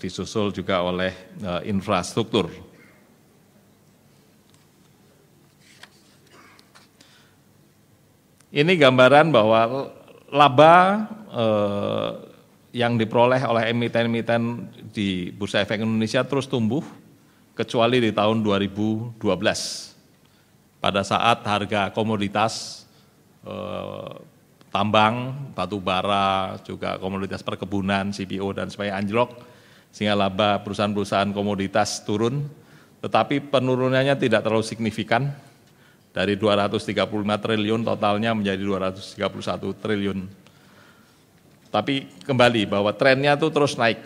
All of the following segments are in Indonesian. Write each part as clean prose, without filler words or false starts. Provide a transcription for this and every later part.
disusul juga oleh infrastruktur. Ini gambaran bahwa laba yang diperoleh oleh emiten-emiten di Bursa Efek Indonesia terus tumbuh, kecuali di tahun 2012. Pada saat harga komoditas tambang, batu bara, juga komoditas perkebunan, CPO dan sebagainya anjlok, sehingga laba perusahaan-perusahaan komoditas turun, tetapi penurunannya tidak terlalu signifikan, dari 235 triliun totalnya menjadi 231 triliun. Tapi kembali bahwa trennya itu terus naik,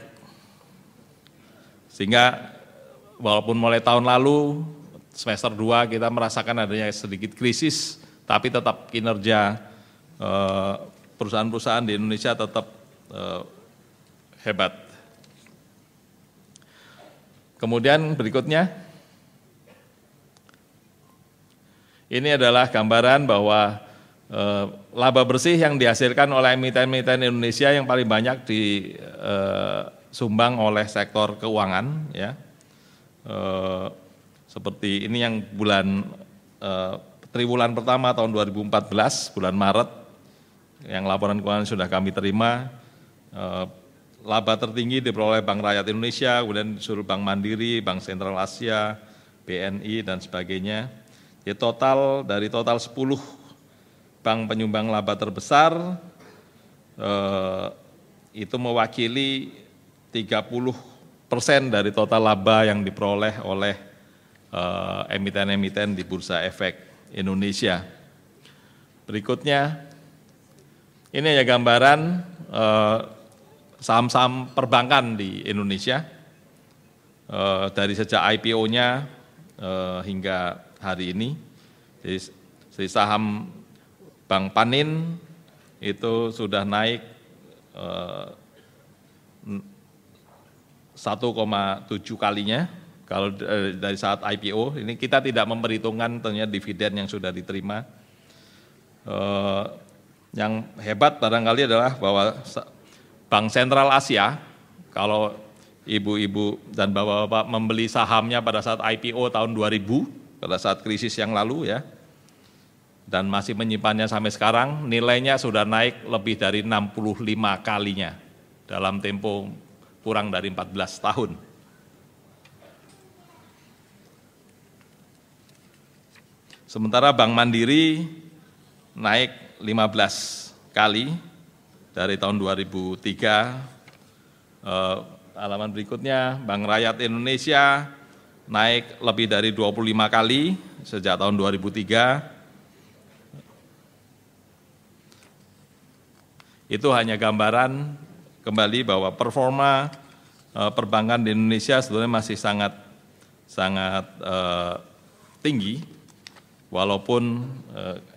sehingga walaupun mulai tahun lalu, semester 2 kita merasakan adanya sedikit krisis, tapi tetap kinerja perusahaan-perusahaan di Indonesia tetap hebat. Kemudian berikutnya, ini adalah gambaran bahwa laba bersih yang dihasilkan oleh emiten-emiten Indonesia yang paling banyak disumbang oleh sektor keuangan, ya. Seperti ini yang triwulan pertama tahun 2014, bulan Maret, yang laporan keuangan sudah kami terima, laba tertinggi diperoleh Bank Rakyat Indonesia, kemudian disusul Bank Mandiri, Bank Sentral Asia, BNI, dan sebagainya. Jadi dari total 10 bank penyumbang laba terbesar, itu mewakili 30% dari total laba yang diperoleh oleh emiten-emiten di Bursa Efek Indonesia. Berikutnya, ini hanya gambaran saham-saham perbankan di Indonesia dari sejak IPO-nya hingga hari ini. Jadi saham Bank Panin itu sudah naik 1,7 kalinya. Kalau dari saat IPO, ini kita tidak memperhitungkan tentunya dividen yang sudah diterima. Yang hebat barangkali adalah bahwa Bank Sentral Asia, kalau ibu-ibu dan bapak-bapak membeli sahamnya pada saat IPO tahun 2000, pada saat krisis yang lalu, ya, dan masih menyimpannya sampai sekarang, nilainya sudah naik lebih dari 65 kalinya dalam tempo kurang dari 14 tahun. Sementara Bank Mandiri naik 15 kali dari tahun 2003. Halaman berikutnya, Bank Rakyat Indonesia naik lebih dari 25 kali sejak tahun 2003. Itu hanya gambaran kembali bahwa performa perbankan di Indonesia sebetulnya masih sangat tinggi. Walaupun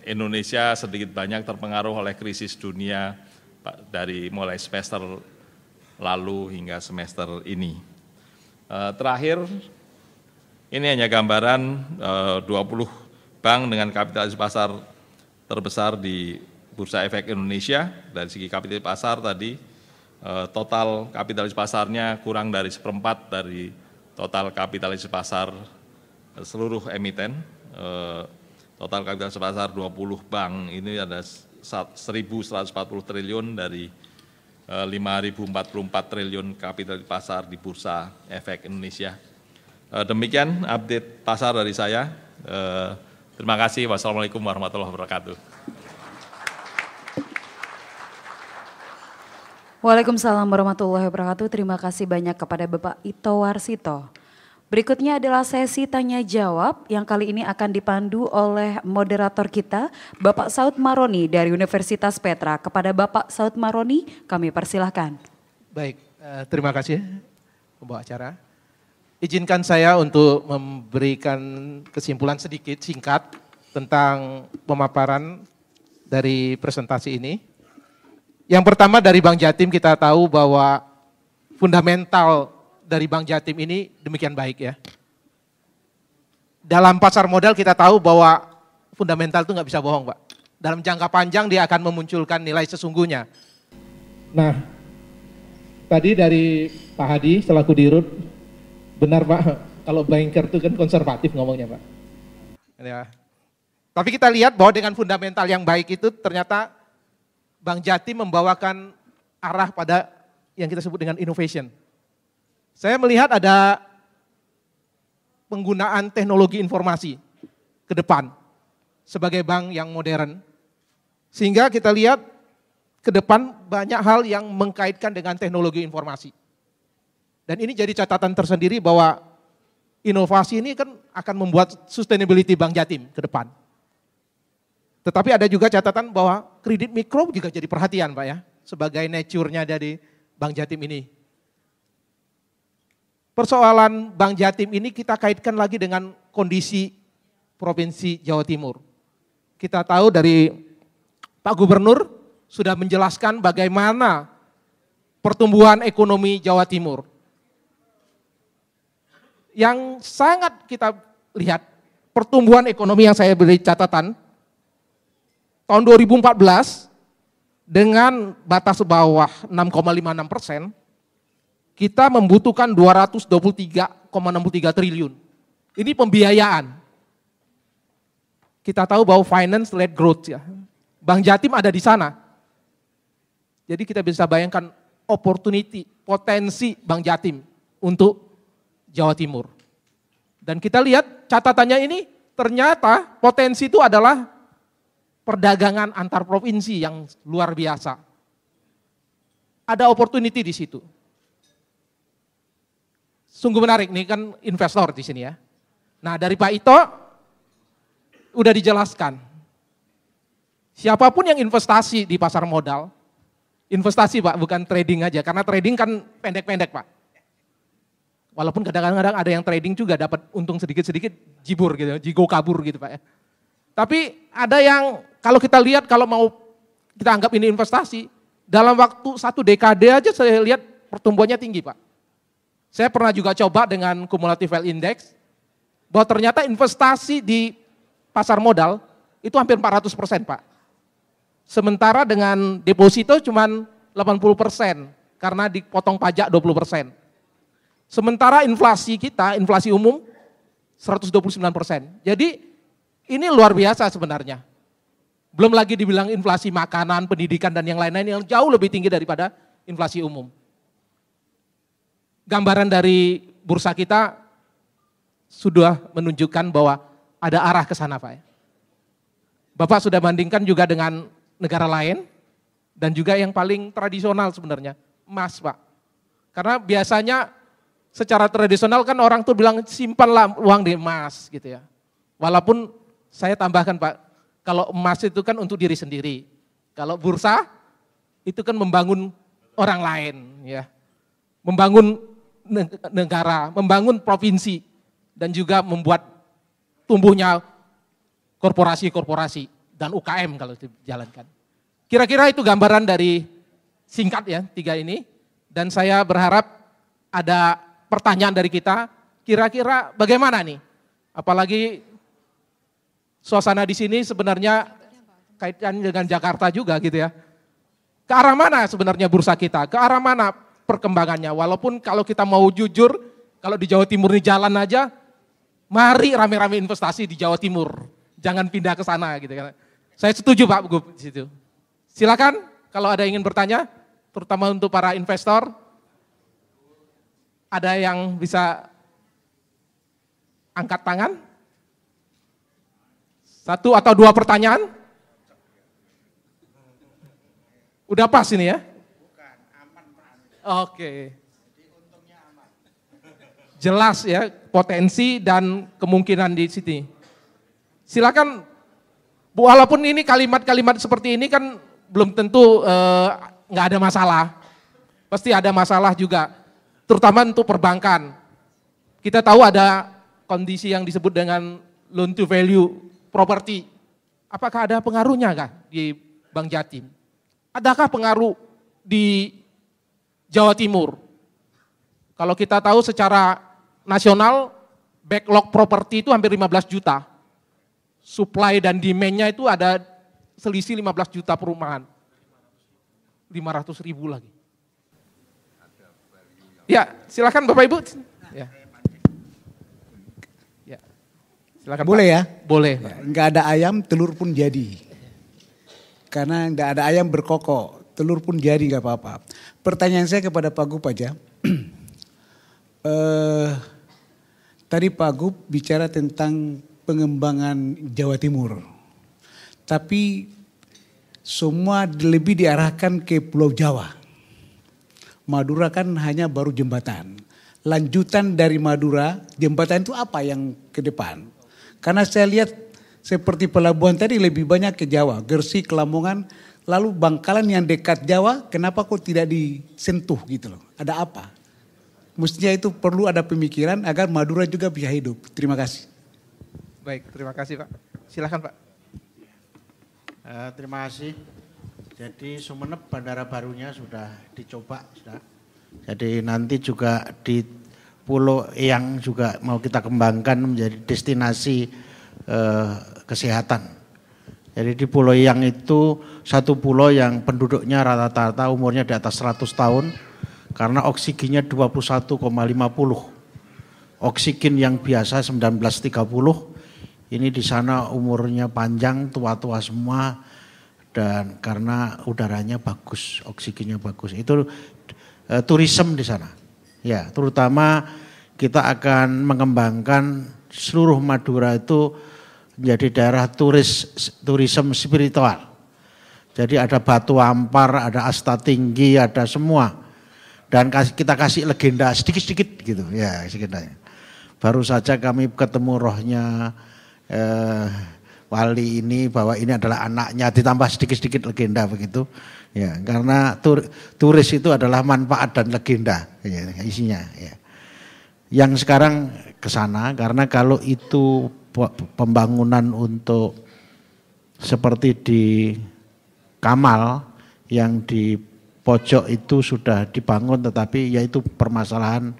Indonesia sedikit banyak terpengaruh oleh krisis dunia dari mulai semester lalu hingga semester ini. Terakhir, ini hanya gambaran 20 bank dengan kapitalisasi pasar terbesar di Bursa Efek Indonesia. Dari segi kapitalisasi pasar tadi, total kapitalisasi pasarnya kurang dari 1/4 dari total kapitalisasi pasar seluruh emiten. Total kapitalisasi pasar 20 bank ini ada 1.140 triliun dari 5.044 triliun kapitalisasi pasar di Bursa Efek Indonesia. Demikian update pasar dari saya. Terima kasih. Wassalamualaikum warahmatullahi wabarakatuh. Waalaikumsalam warahmatullahi wabarakatuh. Terima kasih banyak kepada Bapak Ito Warsito. Berikutnya adalah sesi tanya jawab yang kali ini akan dipandu oleh moderator kita, Bapak Saud Maroni dari Universitas Petra. Kepada Bapak Saud Maroni kami persilahkan. Baik, terima kasih pembawa acara. Izinkan saya untuk memberikan kesimpulan sedikit singkat tentang pemaparan dari presentasi ini. Yang pertama dari Bank Jatim kita tahu bahwa fundamental dari Bank Jatim ini demikian baik ya. Dalam pasar modal kita tahu bahwa fundamental itu nggak bisa bohong Pak. Dalam jangka panjang dia akan memunculkan nilai sesungguhnya. Nah, tadi dari Pak Hadi selaku Dirut, benar Pak, kalau banker itu kan konservatif ngomongnya Pak. Ya. Tapi kita lihat bahwa dengan fundamental yang baik itu ternyata Bank Jatim membawakan arah pada yang kita sebut dengan innovation. Saya melihat ada penggunaan teknologi informasi ke depan sebagai bank yang modern. Sehingga kita lihat ke depan banyak hal yang mengkaitkan dengan teknologi informasi. Dan ini jadi catatan tersendiri bahwa inovasi ini kan akan membuat sustainability Bank Jatim ke depan. Tetapi ada juga catatan bahwa kredit mikro juga jadi perhatian Pak ya, sebagai nature-nya dari Bank Jatim ini. Persoalan Bank Jatim ini kita kaitkan lagi dengan kondisi Provinsi Jawa Timur. Kita tahu dari Pak Gubernur sudah menjelaskan bagaimana pertumbuhan ekonomi Jawa Timur. Yang sangat kita lihat, pertumbuhan ekonomi yang saya beri catatan, tahun 2014 dengan batas bawah 6,56%, kita membutuhkan 223,63 triliun. Ini pembiayaan. Kita tahu bahwa finance led growth ya. Bank Jatim ada di sana. Jadi kita bisa bayangkan opportunity, potensi Bank Jatim untuk Jawa Timur. Dan kita lihat catatannya ini ternyata potensi itu adalah perdagangan antar provinsi yang luar biasa. Ada opportunity di situ. Sungguh menarik nih kan investor di sini ya. Nah dari Pak Ito udah dijelaskan. Siapapun yang investasi di pasar modal, investasi Pak bukan trading aja, karena trading kan pendek-pendek Pak. Walaupun kadang-kadang ada yang trading juga dapat untung sedikit-sedikit jibur gitu, jigo kabur gitu Pak ya. Tapi ada yang kalau kita lihat kalau mau kita anggap ini investasi, dalam waktu 1 dekade aja saya lihat pertumbuhannya tinggi Pak. Saya pernah juga coba dengan cumulative wealth index, bahwa ternyata investasi di pasar modal itu hampir 400% Pak. Sementara dengan deposito cuma 80% karena dipotong pajak 20%. Sementara inflasi kita, inflasi umum 129%. Jadi ini luar biasa sebenarnya. Belum lagi dibilang inflasi makanan, pendidikan dan yang lain-lain yang jauh lebih tinggi daripada inflasi umum. Gambaran dari bursa kita sudah menunjukkan bahwa ada arah ke sana Pak. Bapak sudah bandingkan juga dengan negara lain dan juga yang paling tradisional sebenarnya, emas Pak. Karena biasanya secara tradisional kan orang tuh bilang simpanlah uang di emas gitu ya. Walaupun saya tambahkan Pak, kalau emas itu kan untuk diri sendiri. Kalau bursa itu kan membangun orang lain ya. Membangun negara, membangun provinsi dan juga membuat tumbuhnya korporasi-korporasi dan UKM kalau dijalankan. Kira-kira itu gambaran dari singkat ya 3 ini dan saya berharap ada pertanyaan dari kita, kira-kira bagaimana nih? Apalagi suasana di sini sebenarnya kaitan dengan Jakarta juga gitu ya. Ke arah mana sebenarnya bursa kita? Ke arah mana perkembangannya? Walaupun kalau kita mau jujur, kalau di Jawa Timur ini jalan aja, mari rame-rame investasi di Jawa Timur. Jangan pindah ke sana gitu kan. Saya setuju Pak Gub di situ. Silakan kalau ada yang ingin bertanya, terutama untuk para investor. Ada yang bisa angkat tangan? 1 atau 2 pertanyaan? Udah pas ini ya? Bukan, aman Pak. Oke. Jadi untungnya aman. Jelas ya potensi dan kemungkinan di sini. Silakan, walaupun ini kalimat-kalimat seperti ini kan belum tentu nggak ada masalah. Pasti ada masalah juga, terutama untuk perbankan. Kita tahu ada kondisi yang disebut dengan loan to value property. Apakah ada pengaruhnya kah di Bank Jatim? Adakah pengaruh di Jawa Timur? Kalau kita tahu secara nasional, backlog properti itu hampir 15 juta. Supply dan demand-nya itu ada selisih 15 juta perumahan. 500 ribu lagi. Ada Ya, silakan Bapak Ibu. Ya. Ya. Silakan. Boleh Pak. ya? Boleh. Ya, nggak ada ayam, telur pun jadi. Karena nggak ada ayam berkokok, telur pun jadi nggak apa-apa. Pertanyaan saya kepada Pak Gup aja. Tadi Pak Gup bicara tentang pengembangan Jawa Timur. Tapi semua lebih diarahkan ke Pulau Jawa. Madura kan hanya baru jembatan. Lanjutan dari Madura, jembatan itu apa yang ke depan? Karena saya lihat seperti pelabuhan tadi lebih banyak ke Jawa. Gresik, Lamongan, lalu Bangkalan yang dekat Jawa, kenapa kok tidak disentuh gitu loh? Ada apa? Mestinya itu perlu ada pemikiran agar Madura juga bisa hidup. Terima kasih. Baik, terima kasih Pak. Silakan Pak. Terima kasih. Jadi Sumeneb bandara barunya sudah dicoba, sudah. Jadi nanti juga di Pulau Eyang juga mau kita kembangkan menjadi destinasi kesehatan. Jadi di Pulau Eyang itu satu pulau yang penduduknya rata-rata umurnya di atas 100 tahun karena oksigennya 21,50. Oksigen yang biasa 1930, ini di sana umurnya panjang, tua-tua semua dan karena udaranya bagus, oksigennya bagus. Itu turisme di sana. Ya, terutama kita akan mengembangkan seluruh Madura itu menjadi daerah turisme spiritual. Jadi ada Batu Ampar, ada Asta Tinggi, ada semua. Dan kita kasih legenda sedikit-sedikit gitu, ya legendanya. Baru saja kami ketemu rohnya wali ini bahwa ini adalah anaknya, ditambah sedikit-sedikit legenda begitu. Ya, karena turis itu adalah manfaat dan legenda ya, isinya. Ya. Yang sekarang ke sana karena kalau itu pembangunan untuk seperti di Kamal yang di pojok itu sudah dibangun tetapi yaitu permasalahan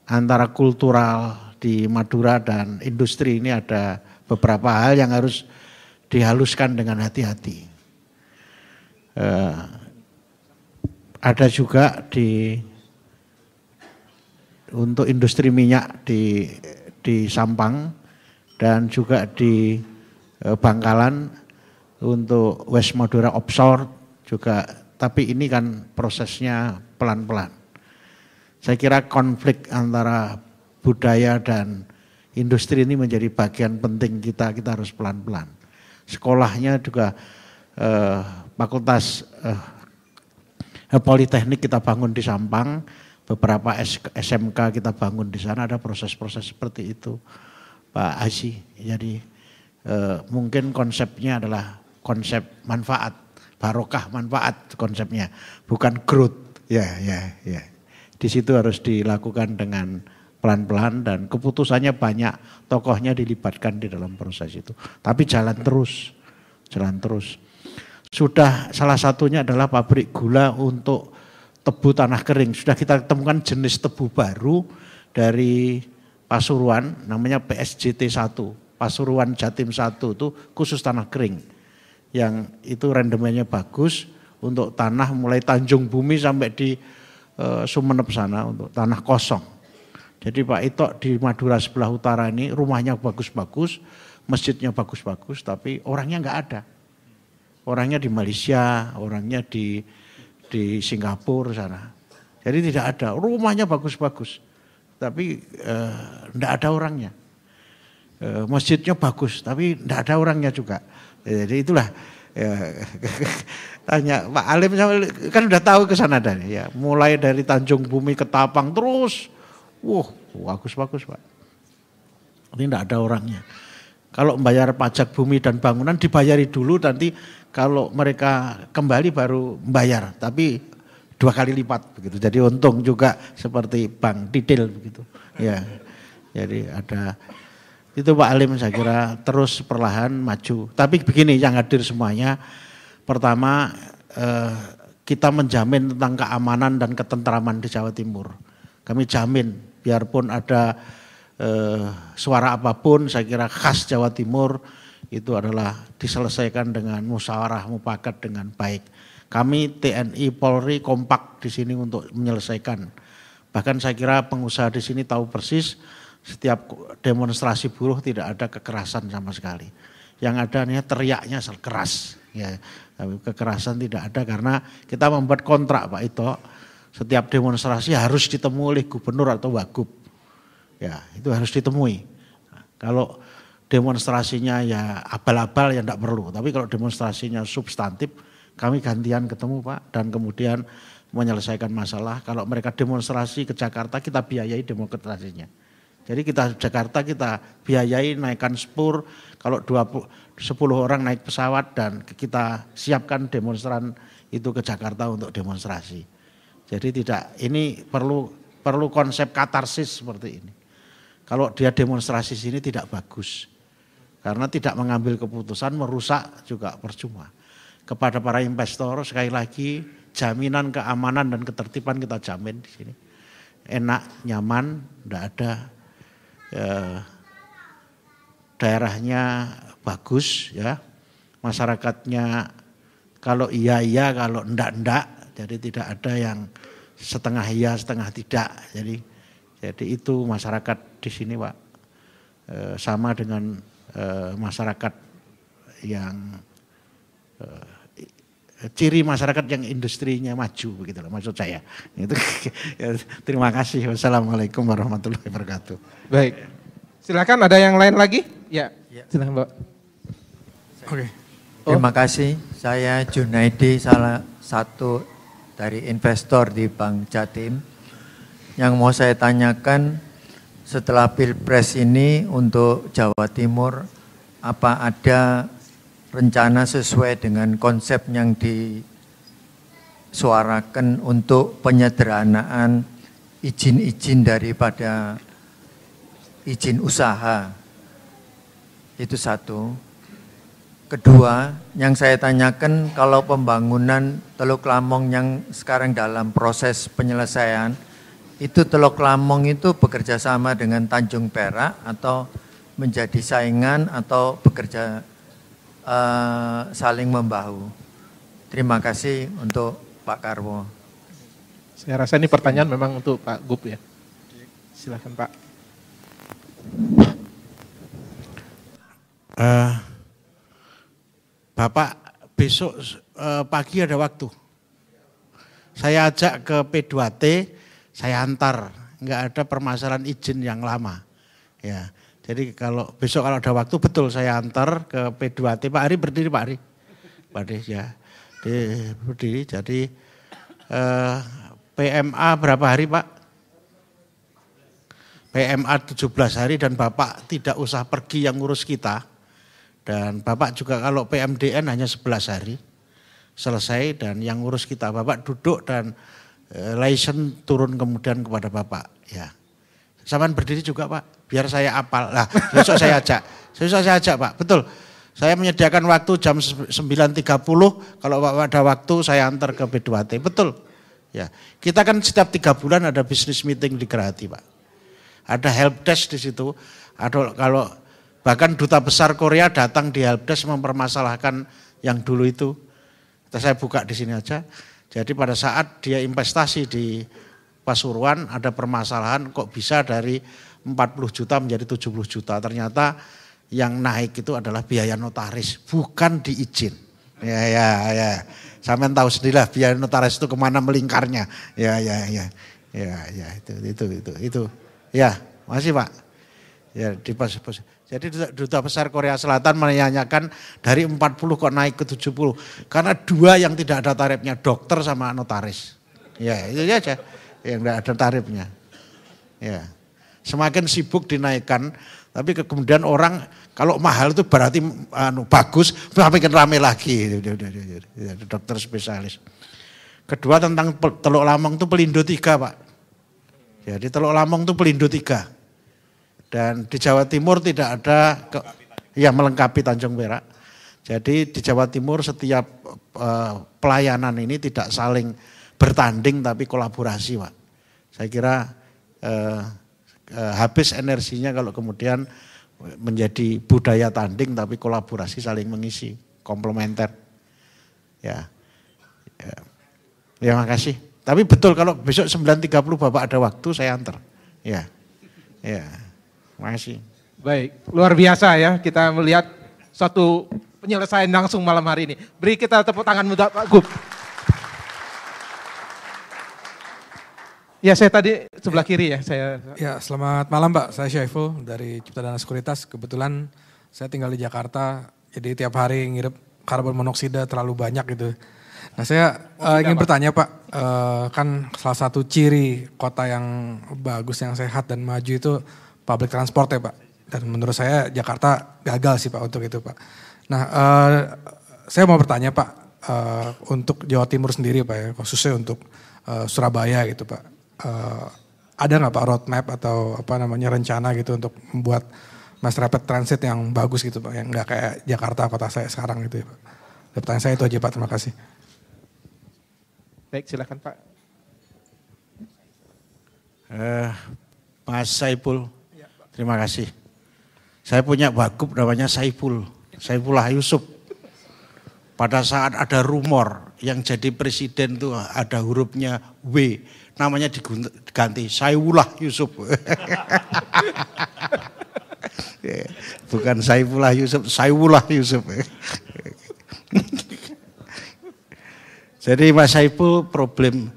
antara kultural di Madura dan industri ini ada beberapa hal yang harus dihaluskan dengan hati-hati. Ada juga untuk industri minyak di Sampang dan juga di Bangkalan untuk West Madura offshore juga, tapi ini kan prosesnya pelan-pelan. Saya kira konflik antara budaya dan industri ini menjadi bagian penting kita harus pelan-pelan. Sekolahnya juga fakultas politeknik kita bangun di Sampang, beberapa SMK kita bangun di sana, ada proses-proses seperti itu Pak Haji. Jadi mungkin konsepnya adalah konsep manfaat, barokah manfaat konsepnya, bukan growth. Ya. Di situ harus dilakukan dengan pelan-pelan dan keputusannya banyak, tokohnya dilibatkan di dalam proses itu. Tapi jalan terus. Sudah salah satunya adalah pabrik gula untuk tebu tanah kering. Sudah kita temukan jenis tebu baru dari Pasuruan, namanya PSJT 1. Pasuruan Jatim 1 itu khusus tanah kering. Yang itu rendemennya bagus untuk tanah mulai Tanjung Bumi sampai di Sumeneb sana untuk tanah kosong. Jadi Pak Ito di Madura sebelah utara ini rumahnya bagus-bagus, masjidnya bagus-bagus, tapi orangnya enggak ada. Orangnya di Malaysia, orangnya di Singapura sana. Jadi tidak ada, rumahnya bagus-bagus, tapi enggak ada orangnya. Masjidnya bagus, tapi enggak ada orangnya juga. Jadi itulah tanya Pak Alim kan udah tahu ke sana dan ya, mulai dari Tanjung Bumi ke Tapang terus, bagus-bagus Pak. Ini enggak ada orangnya. Kalau membayar pajak bumi dan bangunan dibayari dulu, nanti kalau mereka kembali baru membayar, tapi 2 kali lipat begitu. Jadi untung juga seperti bank detail begitu. Ya, jadi ada itu Pak Alim, saya kira terus perlahan maju. Tapi begini yang hadir semuanya. Pertama, kita menjamin tentang keamanan dan ketentraman di Jawa Timur. Kami jamin, biarpun ada suara apapun, saya kira khas Jawa Timur itu adalah diselesaikan dengan musyawarah mufakat dengan baik. Kami TNI Polri kompak di sini untuk menyelesaikan. Bahkan saya kira pengusaha di sini tahu persis setiap demonstrasi buruh tidak ada kekerasan sama sekali. Yang ada nih teriaknya keras. Ya, kekerasan tidak ada karena kita membuat kontrak Pak Ito. Setiap demonstrasi harus ditemui oleh gubernur atau wagub. Ya, itu harus ditemui. Kalau demonstrasinya ya abal-abal ya enggak perlu. Tapi kalau demonstrasinya substantif, kami gantian ketemu Pak dan kemudian menyelesaikan masalah. Kalau mereka demonstrasi ke Jakarta, kita biayai demonstrasinya. Jadi kita Jakarta kita biayai naikkan spur. Kalau 10 orang naik pesawat dan kita siapkan demonstran itu ke Jakarta untuk demonstrasi. Jadi ini perlu konsep katarsis seperti ini. Kalau dia demonstrasi sini tidak bagus. Karena tidak mengambil keputusan merusak juga percuma. Kepada para investor sekali lagi jaminan keamanan dan ketertiban kita jamin di sini. Enak, nyaman, tidak ada daerahnya bagus ya. Masyarakatnya kalau iya, kalau enggak. Jadi tidak ada yang setengah iya, setengah tidak. Jadi itu masyarakat di sini Pak sama dengan masyarakat yang ciri masyarakat yang industrinya maju begitu loh maksud saya. Itu terima kasih. Wassalamualaikum warahmatullahi wabarakatuh. Baik. Silakan ada yang lain lagi? Ya. Silakan Mbak. Oke. Terima kasih. Saya Junaidi, salah satu dari investor di Bank Jatim. Yang mau saya tanyakan setelah Pilpres ini untuk Jawa Timur, apa ada rencana sesuai dengan konsep yang disuarakan untuk penyederhanaan izin-izin daripada izin usaha? Itu satu. Kedua, yang saya tanyakan kalau pembangunan Teluk Lamong yang sekarang dalam proses penyelesaian, itu Teluk Lamong itu bekerja sama dengan Tanjung Perak atau menjadi saingan atau bekerja saling membahu? Terima kasih untuk Pak Karwo. Saya rasa ini pertanyaan memang untuk Pak Gub ya. Silakan Pak. Bapak besok pagi ada waktu. Saya ajak ke P2T, saya antar. Enggak ada permasalahan izin yang lama. Ya. Jadi kalau besok kalau ada waktu betul saya antar ke P2T. Pak Ari berdiri Pak Ari. Pak Ari ya. Berdiri. Jadi PMA berapa hari Pak? PMA 17 hari dan Bapak tidak usah pergi yang ngurus kita. Dan Bapak juga kalau PMDN hanya 11 hari selesai dan yang ngurus kita. Bapak duduk dan license turun kemudian kepada Bapak. Ya. Samaan berdiri juga Pak, biar saya apal. Nah, besok saya ajak Pak, betul. Saya menyediakan waktu jam 9.30, kalau Bapak ada waktu saya antar ke P2T, betul. Ya, kita kan setiap 3 bulan ada business meeting di Gerahadi Pak. Ada helpdesk di situ, ada kalau bahkan duta besar Korea datang di helpdesk mempermasalahkan yang dulu itu. Saya buka di sini aja. Jadi pada saat dia investasi di Pasuruan ada permasalahan kok bisa dari 40 juta menjadi 70 juta. Ternyata yang naik itu adalah biaya notaris, bukan diizin. Ya. Sampean tahu sendirilah biaya notaris itu kemana melingkarnya. Ya, itu. Ya, masih Pak. Ya, jadi duta besar Korea Selatan menanyakan dari 40 kok naik ke 70. Karena 2 yang tidak ada tarifnya, dokter sama notaris. Ya, itu aja. Yang tidak ada tarifnya. Ya. Semakin sibuk dinaikkan, tapi kemudian orang kalau mahal itu berarti bagus, makin rame lagi. Dokter spesialis. Kedua tentang Teluk Lamong itu Pelindo 3 Pak. Jadi Teluk Lamong itu Pelindo 3. Dan di Jawa Timur tidak ada, melengkapi Tanjung Perak. Jadi di Jawa Timur setiap pelayanan ini tidak saling bertanding tapi kolaborasi Pak. Saya kira habis energinya kalau kemudian menjadi budaya tanding tapi kolaborasi saling mengisi, komplementer. Ya. Ya. Terima kasih. Tapi betul kalau besok 9.30 Bapak ada waktu saya antar. Ya. Ya. Terima kasih. Baik, luar biasa ya kita melihat suatu penyelesaian langsung malam hari ini. Beri kita tepuk tangan muda Pak Gub. Ya saya tadi sebelah kiri ya. Ya selamat malam Pak, saya Syaiful dari Cipta Dana Sekuritas. Kebetulan saya tinggal di Jakarta, jadi tiap hari ngirup karbon monoksida terlalu banyak gitu. Nah saya ingin bertanya Pak, kan salah satu ciri kota yang bagus, yang sehat dan maju itu public transport ya Pak. Dan menurut saya Jakarta gagal sih Pak untuk itu Pak. Nah saya mau bertanya Pak, untuk Jawa Timur sendiri Pak ya, khususnya untuk Surabaya gitu Pak. Ada nggak Pak roadmap atau rencana gitu untuk membuat mass rapid transit yang bagus gitu Pak, yang nggak kayak Jakarta kota saya sekarang gitu ya Pak. Pertanyaan saya itu aja Pak, terima kasih. Baik, silakan Pak. Mas Saiful, terima kasih. Saya punya Wagub namanya Saifullah Yusuf. Pada saat ada rumor yang jadi presiden itu ada hurufnya W, namanya diganti Saifullah Yusuf. Bukan Saifullah Yusuf, Saifullah Yusuf. Jadi Mas Saiful, problem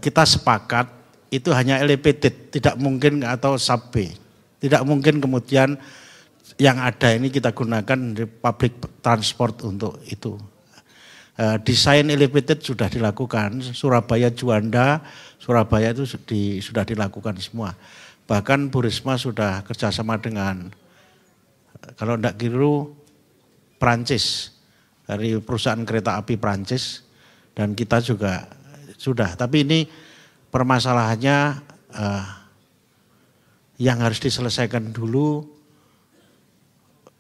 kita sepakat itu hanya elevated, tidak mungkin atau sub B. Tidak mungkin kemudian yang ada ini kita gunakan di public transport untuk itu. Desain elevated sudah dilakukan, Surabaya Juanda, Surabaya itu sudah dilakukan semua. Bahkan Bu Risma sudah kerjasama dengan, kalau tidak keliru, Prancis, dari perusahaan kereta api Prancis, dan kita juga sudah. Tapi ini permasalahannya yang harus diselesaikan dulu,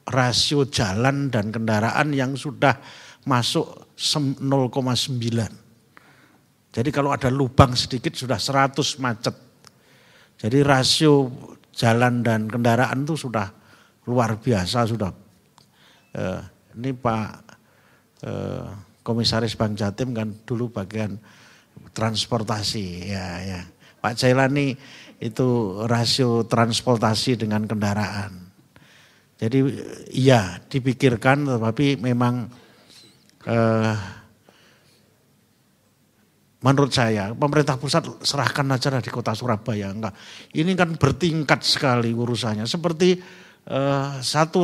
rasio jalan dan kendaraan yang sudah masuk 0,9. Jadi kalau ada lubang sedikit sudah 100 macet. Jadi rasio jalan dan kendaraan itu sudah luar biasa sudah. Ini Pak Komisaris Bank Jatim kan dulu bagian transportasi ya. Pak Jailani itu rasio transportasi dengan kendaraan. Jadi iya dipikirkan, tetapi memang menurut saya pemerintah pusat serahkan aja di kota Surabaya. Enggak. Ini kan bertingkat sekali urusannya. Seperti satu